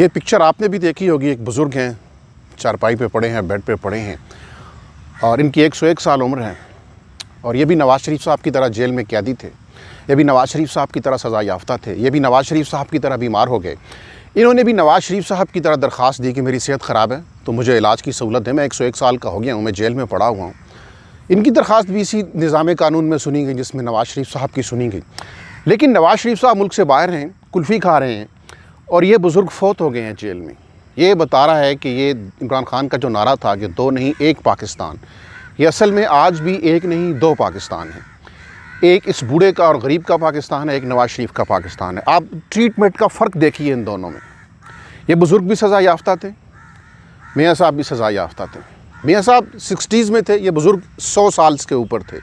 ये पिक्चर आपने भी देखी होगी। एक बुज़ुर्ग हैं, चारपाई पे पड़े हैं, बेड पे पड़े हैं और इनकी 101 साल उम्र है और ये भी नवाज़ शरीफ साहब की तरह जेल में कैदी थे। ये भी नवाज़ शरीफ साहब की तरह सज़ा याफ्ता थे। ये भी नवाज़ शरीफ साहब की तरह बीमार हो गए। इन्होंने भी नवाज़ शरीफ साहब की तरह दरख्वास्त दी कि मेरी सेहत ख़राब है तो मुझे इलाज की सहूलत है, मैं 101 साल का हो गया हूँ, मैं जेल में पड़ा हुआ हूँ। इनकी दरख्वास्त भी इसी निज़ाम कानून में सुनी गई जिसमें नवाज़ शरीफ साहब की सुनी गई। लेकिन नवाज़ शरीफ साहब मुल्क से बाहर हैं, कुल्फ़ी खा रहे हैं और ये बुज़ुर्ग फ़ौत हो गए हैं जेल में। ये बता रहा है कि ये इमरान खान का जो नारा था कि दो नहीं एक पाकिस्तान, ये असल में आज भी एक नहीं दो पाकिस्तान है। एक इस बूढ़े का और गरीब का पाकिस्तान है, एक नवाज़ शरीफ का पाकिस्तान है। आप ट्रीटमेंट का फ़र्क देखिए इन दोनों में। ये बुज़ुर्ग भी सज़ा याफ्ता थे, मियाँ साहब भी सज़ा याफ्ता थे। मियाँ साहब 60s में थे, ये बुज़ुर्ग 100 साल के ऊपर थे।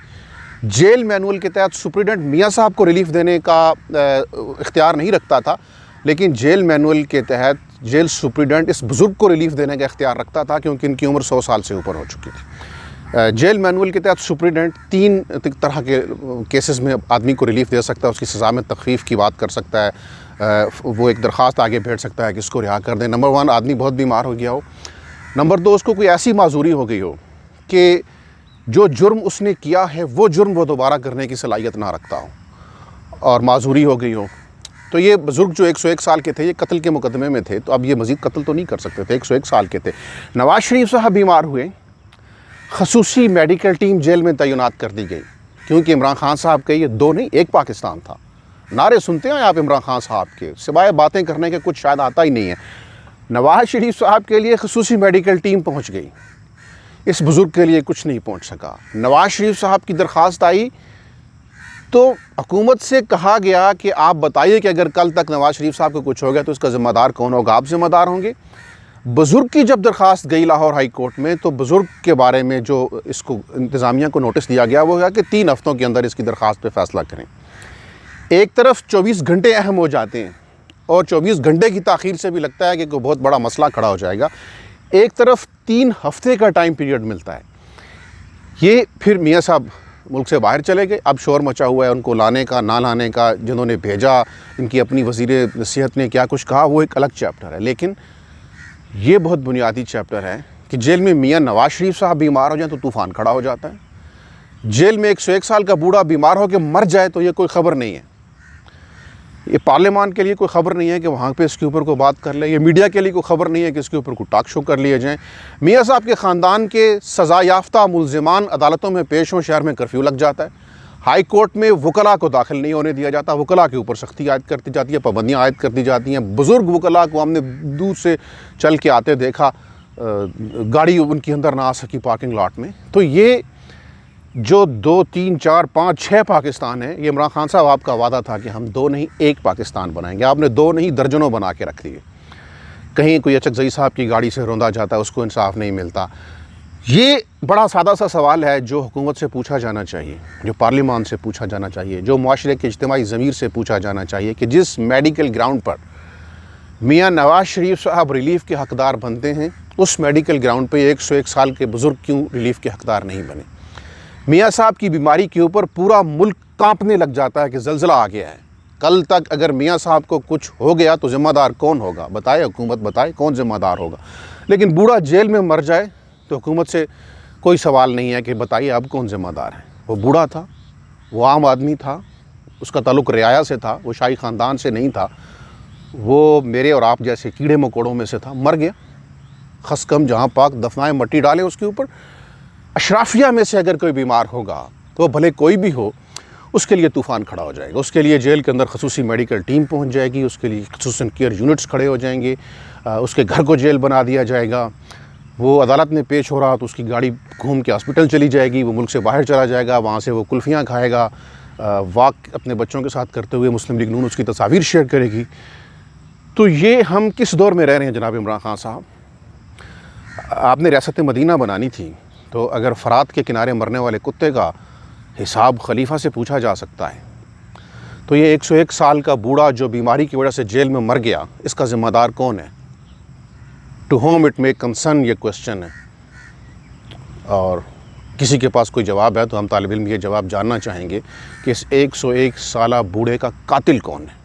जेल मैनुअल के तहत सुप्रीडेंट मियाँ साहब को रिलीफ़ देने का इख्तियार नहीं रखता था, लेकिन जेल मैनुअल के तहत जेल सुप्रीडेंट इस बुज़ुर्ग को रिलीफ़ देने का इख्तियार रखता था क्योंकि इनकी उम्र 100 साल से ऊपर हो चुकी थी। जेल मैनुअल के तहत सुप्रीडेंट 3 तरह के केसेस में आदमी को रिलीफ़ दे सकता है। उसकी सज़ा में तख़फ़ीफ़ की बात कर सकता है, वो एक दरख्वास्त आगे भेज सकता है कि इसको रिहा कर दें। नंबर 1, आदमी बहुत बीमार हो गया हो। नंबर 2, उसको कोई ऐसी माजूरी हो गई हो कि जो जुर्म उसने किया है वो जुर्म वो दोबारा करने की सलाहियत ना रखता हो और माजूरी हो गई हो। तो ये बुज़ुर्ग जो 101 साल के थे, ये कत्ल के मुकदमे में थे, तो अब ये मज़ीद कत्ल तो नहीं कर सकते थे। 101 साल के थे। नवाज़ शरीफ साहब बीमार हुए, खसूसी मेडिकल टीम जेल में तैनात कर दी गई क्योंकि इमरान खान साहब के ये दो नहीं एक पाकिस्तान था। नारे सुनते हैं आप इमरान खान साहब के, सिवाय बातें करने के कुछ शायद आता ही नहीं है। नवाज़ शरीफ साहब के लिए खसूसी मेडिकल टीम पहुँच गई, इस बुज़ुर्ग के लिए कुछ नहीं पहुँच सका। नवाज़ शरीफ साहब की दरख्वास्त आई तो हुकूमत से कहा गया कि आप बताइए कि अगर कल तक नवाज़ शरीफ साहब को कुछ हो गया तो इसका ज़िम्मेदार कौन होगा, आप ज़िम्मेदार होंगे। बुज़ुर्ग की जब दरख्वास्त गई लाहौर हाई कोर्ट में तो बुज़ुर्ग के बारे में जो इसको इंतज़ामिया को नोटिस दिया गया वो है कि 3 हफ़्तों के अंदर इसकी दरख्वास्त पे फ़ैसला करें। एक तरफ 24 घंटे अहम हो जाते हैं और 24 घंटे की ताख़ीर से भी लगता है कि कोई बहुत बड़ा मसला खड़ा हो जाएगा। एक तरफ 3 हफ़्ते का टाइम पीरियड मिलता है। ये फिर मियाँ साहब मुल्क से बाहर चले गए। अब शोर मचा हुआ है उनको लाने का ना लाने का, जिन्होंने भेजा इनकी अपनी वज़ीर सेहत ने क्या कुछ कहा वो एक अलग चैप्टर है। लेकिन ये बहुत बुनियादी चैप्टर है कि जेल में मियाँ नवाज़ शरीफ साहब बीमार हो जाए तो तूफ़ान खड़ा हो जाता है। जेल में 101 साल का बूढ़ा बीमार हो के मर जाए तो ये कोई ख़बर नहीं है। ये पार्लियामान के लिए कोई ख़बर नहीं है कि वहाँ पे इसके ऊपर कोई बात कर ले। ये मीडिया के लिए कोई ख़बर नहीं है कि इसके ऊपर कोई टॉक शो कर लिए जाएँ। मियाँ साहब के ख़ानदान के सज़ा याफ्ता मुल्ज़िमान अदालतों में पेश हों, शहर में कर्फ्यू लग जाता है। हाई कोर्ट में वकला को दाखिल नहीं होने दिया जाता, वकला के ऊपर सख्ती आयद करती जाती है, पाबंदियाँ आयद कर दी जाती हैं। बुज़ुर्ग वकला को हमने दूर से चल के आते देखा, गाड़ी उनके अंदर ना आ सकी पार्किंग लॉट में। तो ये जो 2, 3, 4, 5, 6 पाकिस्तान है, ये इमरान खान साहब आपका वादा था कि हम 2 नहीं 1 पाकिस्तान बनाएंगे। आपने 2 नहीं दर्जनों बना के रख दिए। कहीं कोई अचकज़ई साहब की गाड़ी से रौंदा जाता है, उसको इंसाफ नहीं मिलता। ये बड़ा सादा सा सवाल है जो हुकूमत से पूछा जाना चाहिए, जो पार्लियामान से पूछा जाना चाहिए, जो मुआशरे के इज्तिमाई ज़मीर से पूछा जाना चाहिए कि जिस मेडिकल ग्राउंड पर मियाँ नवाज़ शरीफ साहब रिलीफ़ के हक़दार बनते हैं, उस मेडिकल ग्राउंड पर 101 साल के बुज़ुर्ग क्यों रिलीफ़ के हक़दार नहीं बने। मियाँ साहब की बीमारी के ऊपर पूरा मुल्क कांपने लग जाता है कि ज़लज़ला आ गया है। कल तक अगर मियाँ साहब को कुछ हो गया तो ज़िम्मेदार कौन होगा, बताए हुकूमत बताए कौन ज़िम्मेदार होगा। लेकिन बूढ़ा जेल में मर जाए तो हुकूमत से कोई सवाल नहीं है कि बताइए अब कौन ज़िम्मेदार है। वो बूढ़ा था, वो आम आदमी था, उसका ताल्लुक़ रियाया से था, वो शाही ख़ानदान से नहीं था, वो मेरे और आप जैसे कीड़े मकोड़ों में से था, मर गया। खस कम जहाँ पाक दफनाए मट्टी डाले उसके ऊपर। अशराफिया में से अगर कोई बीमार होगा तो भले कोई भी हो, उसके लिए तूफ़ान खड़ा हो जाएगा। उसके लिए जेल के अंदर खसूसी मेडिकल टीम पहुंच जाएगी, उसके लिए खसूसन केयर यूनिट्स खड़े हो जाएंगे, उसके घर को जेल बना दिया जाएगा। वो अदालत में पेश हो रहा तो उसकी गाड़ी घूम के हॉस्पिटल चली जाएगी, वो मुल्क से बाहर चला जाएगा, वहाँ से वो कुल्फ़ियाँ खाएगा, वाक अपने बच्चों के साथ करते हुए मुस्लिम लीग नून उसकी तस्वीर शेयर करेगी। तो ये हम किस दौर में रह रहे हैं जनाब इमरान खान साहब। आपने रियासत मदीना बनानी थी तो अगर फ़रात के किनारे मरने वाले कुत्ते का हिसाब खलीफा से पूछा जा सकता है तो ये 101 साल का बूढ़ा जो बीमारी की वजह से जेल में मर गया, इसका ज़िम्मेदार कौन है। To whom it may concern ये क्वेश्चन है और किसी के पास कोई जवाब है तो हम तालिब इल्म ये जवाब जानना चाहेंगे कि इस 101 साला बूढ़े का कातिल कौन है।